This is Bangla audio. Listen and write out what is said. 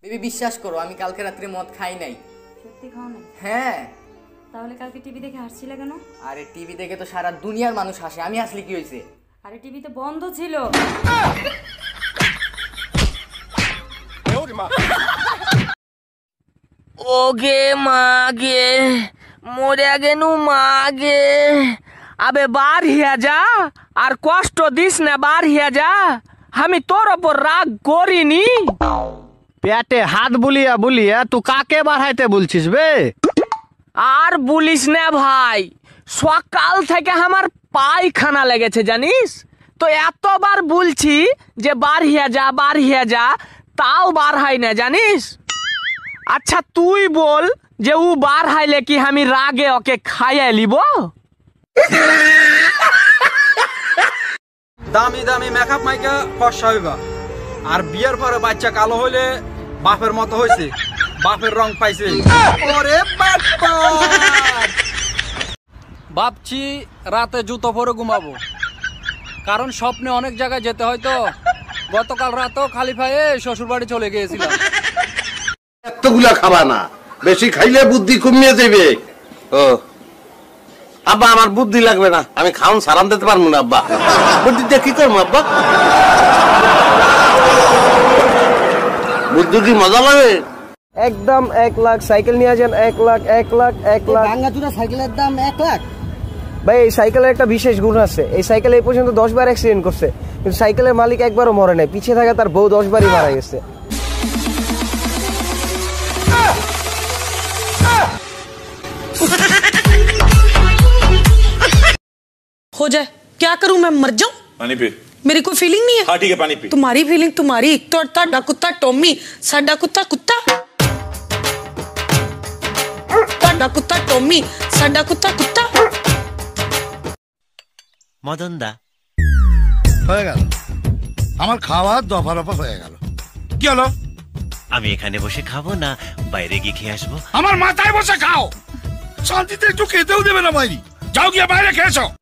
বেবি বিশ্বাস করো আমি কালকে রাত্রে মদ খাই নাই। সত্যি খাও না? হ্যাঁ। তাহলে কালকে টিভি দেখে হাসছিলে কেন? আরে টিভি দেখে তো সারা দুনিয়ার মানুষ হাসে, আমি হাসলে কি হয়েছে? আরে টিভি তো বন্ধ ছিল। ওগে মাগে মরে গেনু মাগে, আবে বার হিয়া যা আর কষ্ট দিস না, বার হিয়া যা, আমি তোর ওপর রাগ করিনি। পেটে হাত বুলিয়া বুলিয়া তুই কাকে বাড়াইতে বলছিস বে? আর বলিস না ভাই, সকাল থেকে আমার পায়খানা লেগেছে জানিস তো, এতবার বলছি যে বার হিয়া যা বার হিয়া যা, তাও বার হয় না জানিস। আচ্ছা তুই বল যে ও বার হাইলে কি আমি রাগে ওকে খাইয়া লিব? দামি দামি মেকআপ মাইকা ফর্সা হইবা, আর বিয়ের পরে বাচ্চা কালো হইলে বাপের মতো হইছে, বাপের রং পাইছে। ওরে বাপ্পা, ভাবছি রাতে জুতো পরে ঘুমাবো, কারণ স্বপ্নে অনেক জায়গায় যেতে হয় তো। গতকাল রাতেও খালি পায়ে শ্বশুর বাড়ি চলে গিয়েছিলাম। এতগুলা খাবা না, বেশি খাইলে বুদ্ধি কমিয়ে দেবে। ও আব্বা, আমার বুদ্ধি লাগবে না, আমি খাওন সারান দিতে পারবো না আব্বা। বুদ্ধি দিয়ে কি করবো আব্বা? বুদ্ধি কি মজা লাগে? একদম 1 লাখ সাইকেল নিয়ে যান, 1 লাখ 1 লাখ 1 লাখ। ভাঙ্গাচুরা সাইকেলের দাম 1 লাখ। ভাই এই সাইকেলের একটা বিশেষ গুণ আছে, এই সাইকেল এই পর্যন্ত 10 বার অ্যাক্সিডেন্ট করছে, কিন্তু সাইকেলের মালিক একবারও মরে নাই, পিছিয়ে থাকা তার বউ 10 বারই মারা গেছে। हो जाए क्या करूं मैं, मर जाऊं? पानी पी। मेरी कोई फीलिंग नहीं है। हाँ ठीक है, पानी पी। तुम्हारी फीलिंग तुम्हारी, तो ताड़ा कुत्ता टॉमी, साडा कुत्ता कुत्ता, ताड़ा कुत्ता टॉमी, साडा कुत्ता कुत्ता। মদন দা হয়ে গেল আমার খাওয়া, দফা রফা হয়ে গেল। কি হলো? আমি এখানে বসে খাবো না বাইরে গিয়ে খেয়ে আসবো? আমার মাথায় বসে খাও, শান্তিতে একটু খেতেও দেবে না বাইরে। যাও গিয়ে বাইরে খেয়েছো।